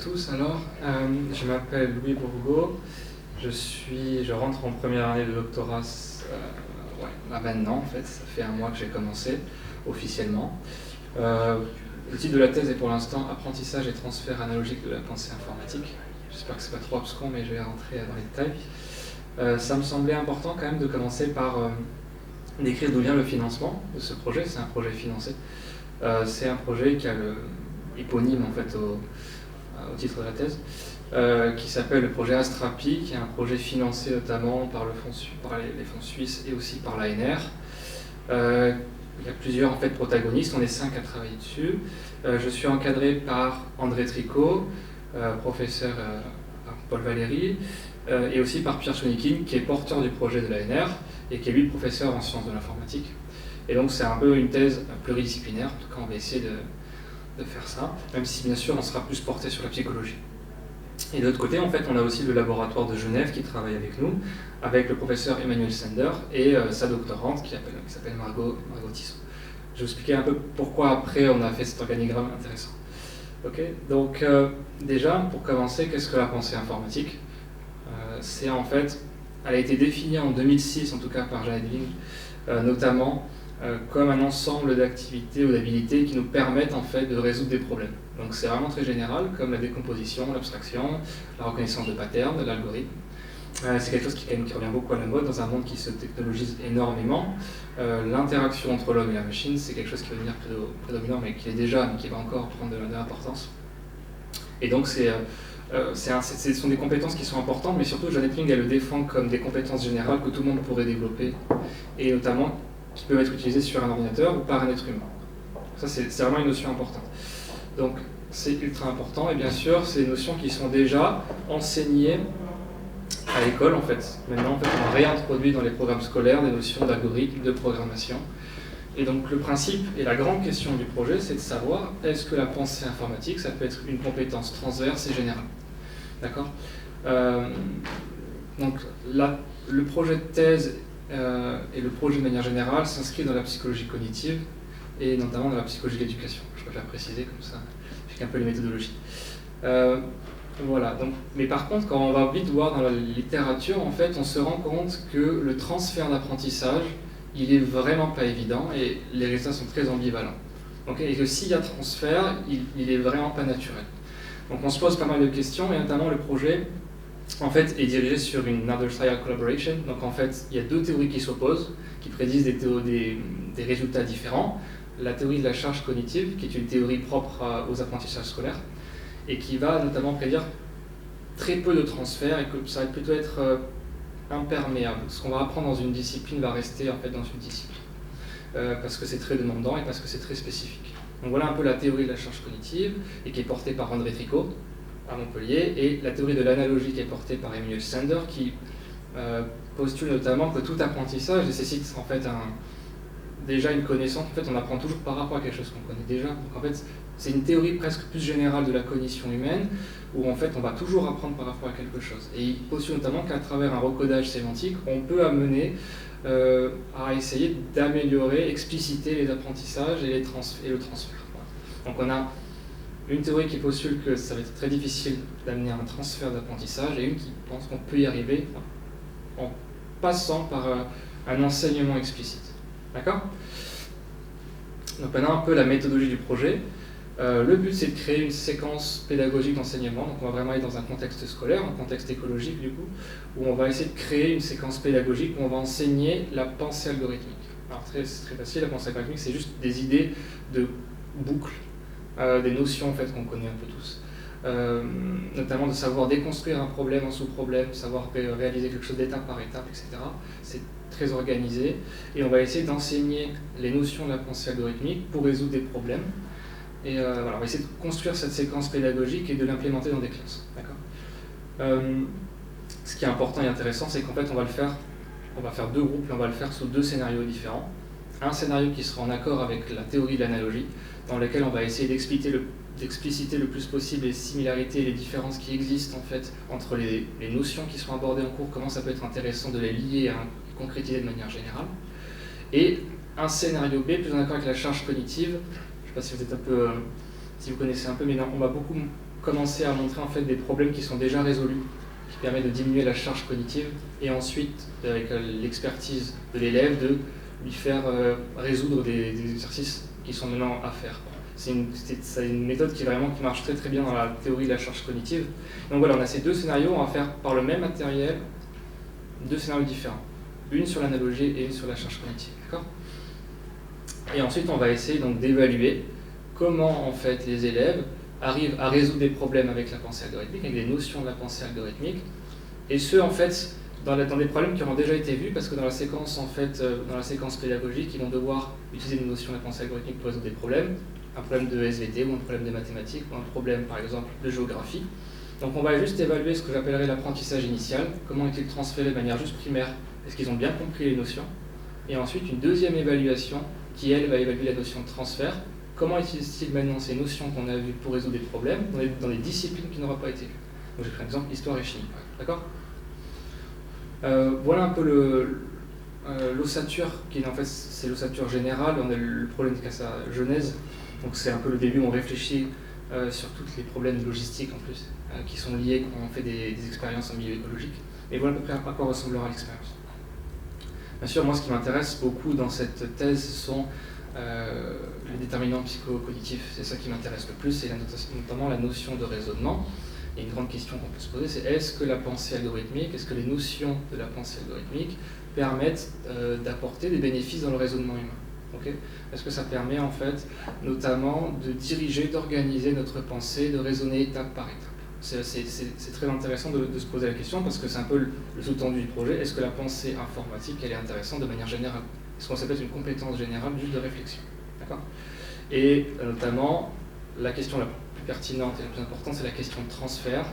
tous. Alors, je m'appelle Louis Bourgault. Je rentre en première année de doctorat là maintenant, en fait. Ça fait un mois que j'ai commencé officiellement. Le titre de la thèse est pour l'instant Apprentissage et transfert analogique de la pensée informatique. J'espère que c'est pas trop abscon, mais je vais rentrer dans les détails. Ça me semblait important quand même de commencer par décrire d'où vient le financement de ce projet. C'est un projet financé. C'est un projet qui a le éponyme en fait au titre de la thèse, qui s'appelle le projet Astrapi, qui est un projet financé notamment par les fonds suisses et aussi par l'ANR. Il y a plusieurs en fait, protagonistes, on est 5 à travailler dessus. Je suis encadré par André Tricot, professeur à Paul Valéry, et aussi par Pierre Sounikin, qui est porteur du projet de l'ANR et qui est lui professeur en sciences de l'informatique. Et donc c'est un peu une thèse pluridisciplinaire, en tout cas on va essayer de faire ça, même si bien sûr on sera plus porté sur la psychologie. Et de l'autre côté, en fait, on a aussi le laboratoire de Genève qui travaille avec nous, avec le professeur Emmanuel Sender et sa doctorante qui s'appelle Margot Tissot. Je vais vous expliquer un peu pourquoi après on a fait cet organigramme intéressant. Okay, donc déjà, pour commencer, qu'est-ce que la pensée informatique? C'est en fait, elle a été définie en 2006, en tout cas par Janet Wing, notamment comme un ensemble d'activités ou d'habilités qui nous permettent en fait de résoudre des problèmes. Donc c'est vraiment très général, comme la décomposition, l'abstraction, la reconnaissance de patterns, l'algorithme. C'est quelque chose qui revient beaucoup à la mode dans un monde qui se technologise énormément. L'interaction entre l'homme et la machine, c'est quelque chose qui va devenir prédominant, mais qui est déjà, mais qui va encore prendre de l'importance. Et donc ce sont des compétences qui sont importantes, mais surtout Janet Wing elle le défend comme des compétences générales que tout le monde pourrait développer, et notamment qui peuvent être utilisées sur un ordinateur ou par un être humain. Ça c'est vraiment une notion importante. Donc c'est ultra important, et bien sûr c'est des notions qui sont déjà enseignées à l'école en fait. Maintenant en fait, on a réintroduit dans les programmes scolaires des notions d'algorithme, de programmation. Et donc le principe et la grande question du projet, c'est de savoir est-ce que la pensée informatique, ça peut être une compétence transverse et générale. D'accord ? Donc le projet de thèse et le projet de manière générale s'inscrit dans la psychologie cognitive et notamment dans la psychologie de l'éducation. Je préfère préciser comme ça, je un peu les méthodologies. Voilà, donc, mais par contre, quand on va vite voir dans la littérature, en fait, on se rend compte que le transfert d'apprentissage, il est vraiment pas évident et les résultats sont très ambivalents. Donc, et que s'il y a transfert, il est vraiment pas naturel. Donc on se pose pas mal de questions et notamment le projet en fait, est dirigé sur une adversarial collaboration. Donc en fait, il y a deux théories qui s'opposent, qui prédisent des résultats différents. La théorie de la charge cognitive, qui est une théorie propre aux apprentissages scolaires, et qui va notamment prédire très peu de transferts et que ça va plutôt être imperméable. Ce qu'on va apprendre dans une discipline va rester en fait dans une discipline, parce que c'est très demandant et parce que c'est très spécifique. Donc voilà un peu la théorie de la charge cognitive, et qui est portée par André Tricot à Montpellier, et la théorie de l'analogie qui est portée par Emmanuel Sender, qui postule notamment que tout apprentissage nécessite en fait déjà une connaissance. En fait, on apprend toujours par rapport à quelque chose qu'on connaît déjà. Donc en fait, c'est une théorie presque plus générale de la cognition humaine, où en fait on va toujours apprendre par rapport à quelque chose. Et il postule notamment qu'à travers un recodage sémantique, on peut amener à essayer d'améliorer, expliciter les apprentissages et le transfert. Donc on a une théorie qui postule que ça va être très difficile d'amener un transfert d'apprentissage, et une qui pense qu'on peut y arriver en passant par un enseignement explicite. D'accord ? Donc maintenant un peu la méthodologie du projet. Le but c'est de créer une séquence pédagogique d'enseignement, donc on va vraiment aller dans un contexte scolaire, un contexte écologique du coup, où on va essayer de créer une séquence pédagogique où on va enseigner la pensée algorithmique. Alors c'est très facile, la pensée algorithmique c'est juste des idées de boucles, des notions en fait qu'on connaît un peu tous, notamment de savoir déconstruire un problème en sous-problème, savoir réaliser quelque chose d'étape par étape, etc. C'est très organisé, et on va essayer d'enseigner les notions de la pensée algorithmique pour résoudre des problèmes. Et voilà, on va essayer de construire cette séquence pédagogique et de l'implémenter dans des classes. D'accord ? Ce qui est important et intéressant, c'est qu'en fait, on va faire deux groupes, et on va le faire sous deux scénarios différents. Un scénario qui sera en accord avec la théorie de l'analogie, dans lequel on va essayer d'expliciter le plus possible les similarités et les différences qui existent en fait entre les notions qui sont abordées en cours, comment ça peut être intéressant de les lier à concrétiser de manière générale. Et un scénario B, plus en accord avec la charge cognitive. Je ne sais pas si vous êtes si vous connaissez un peu, mais non, on va beaucoup commencer à montrer en fait des problèmes qui sont déjà résolus, qui permettent de diminuer la charge cognitive, et ensuite, avec l'expertise de l'élève, de lui faire résoudre des exercices qui sont maintenant à faire. C'est une méthode qui marche très très bien dans la théorie de la charge cognitive. Donc voilà, on a ces deux scénarios, on va faire par le même matériel, deux scénarios différents. Une sur l'analogie et une sur la charge cognitive. D'accord ? Et ensuite, on va essayer donc d'évaluer comment en fait les élèves arrivent à résoudre des problèmes avec la pensée algorithmique, avec des notions de la pensée algorithmique, et ce en fait dans des problèmes qui auront déjà été vus, parce que dans la séquence pédagogique, ils vont devoir utiliser une notion de la pensée algorithmique pour résoudre des problèmes, un problème de SVT ou un problème de mathématiques ou un problème par exemple de géographie. Donc on va juste évaluer ce que j'appellerais l'apprentissage initial, comment est-il transféré de manière juste primaire, est-ce qu'ils ont bien compris les notions, et ensuite une deuxième évaluation qui elle va évaluer la notion de transfert, comment utilisent-ils maintenant ces notions qu'on a vues pour résoudre des problèmes dans des disciplines qui n'auraient pas été vues. Donc j'ai pris un exemple, histoire et chimie, d'accord ? Voilà un peu l'ossature, qui en fait c'est l'ossature générale, on a le problème de sa genèse, donc c'est un peu le début où on réfléchit sur tous les problèmes logistiques en plus, qui sont liés quand on fait des expériences en milieu écologique, et voilà à peu près à quoi ressemblera l'expérience. Bien sûr, moi ce qui m'intéresse beaucoup dans cette thèse sont les déterminants psychocognitifs, c'est ça qui m'intéresse le plus, et notamment la notion de raisonnement. Et une grande question qu'on peut se poser, c'est est-ce que la pensée algorithmique, est-ce que les notions de la pensée algorithmique permettent d'apporter des bénéfices dans le raisonnement humain, okay ? Est-ce que ça permet en fait notamment de diriger, d'organiser notre pensée, de raisonner étape par étape ? C'est très intéressant de se poser la question, parce que c'est un peu le sous-tendu du projet. Est-ce que la pensée informatique, elle est intéressante de manière générale ? Est-ce qu'on s'appelle une compétence générale juste de réflexion ? D'accord ? Et notamment, la question la plus pertinente et la plus importante, c'est la question de transfert.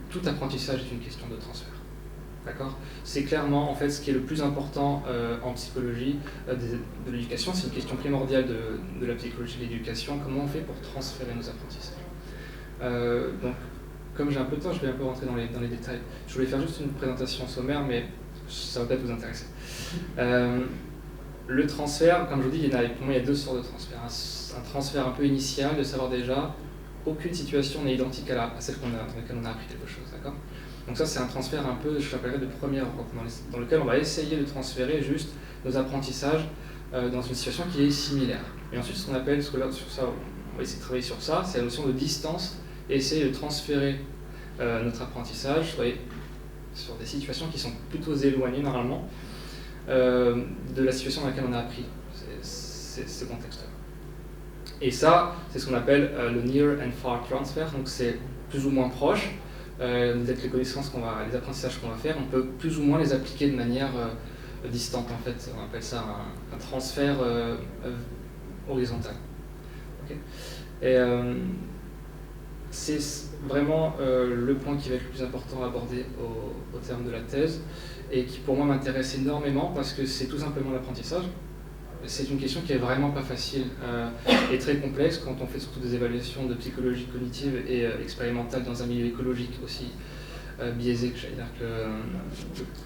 Tout apprentissage est une question de transfert. D'accord ? C'est clairement en fait ce qui est le plus important en psychologie de l'éducation. C'est une question primordiale de la psychologie de l'éducation. Comment on fait pour transférer nos apprentissages ? Donc, comme j'ai un peu de temps, je vais un peu rentrer dans les détails. Je voulais faire juste une présentation sommaire, mais ça va peut-être vous intéresser. Le transfert, comme je vous dis, pour moi il y a deux sortes de transferts. Un transfert un peu initial, de savoir déjà aucune situation n'est identique à celle dans laquelle on a appris quelque chose, d'accord ? Donc ça c'est un transfert un peu, je l'appellerais de premier ordre, dans lequel on va essayer de transférer juste nos apprentissages dans une situation qui est similaire. Et ensuite ce qu'on appelle, sur ça, on va essayer de travailler sur ça, c'est la notion de distance, et essayer de transférer notre apprentissage sur des situations qui sont plutôt éloignées normalement de la situation dans laquelle on a appris ce contexte-là. Et ça, c'est ce qu'on appelle le near and far transfer, donc c'est plus ou moins proche. Les connaissances les apprentissages qu'on va faire, on peut plus ou moins les appliquer de manière distante en fait. On appelle ça un transfert horizontal. Okay. Et c'est vraiment le point qui va être le plus important à aborder au terme de la thèse, et qui pour moi m'intéresse énormément parce que c'est tout simplement l'apprentissage. C'est une question qui est vraiment pas facile et très complexe quand on fait surtout des évaluations de psychologie cognitive et expérimentale dans un milieu écologique aussi biaisé que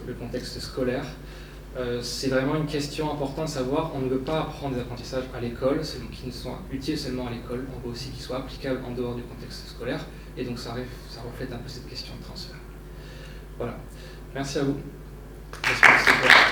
le contexte scolaire. C'est vraiment une question importante de savoir, on ne veut pas apprendre des apprentissages à l'école, qui ne sont utiles seulement à l'école, on veut aussi qu'ils soient applicables en dehors du contexte scolaire, et donc ça reflète un peu cette question de transfert. Voilà, merci à vous. J'espère que c'est clair.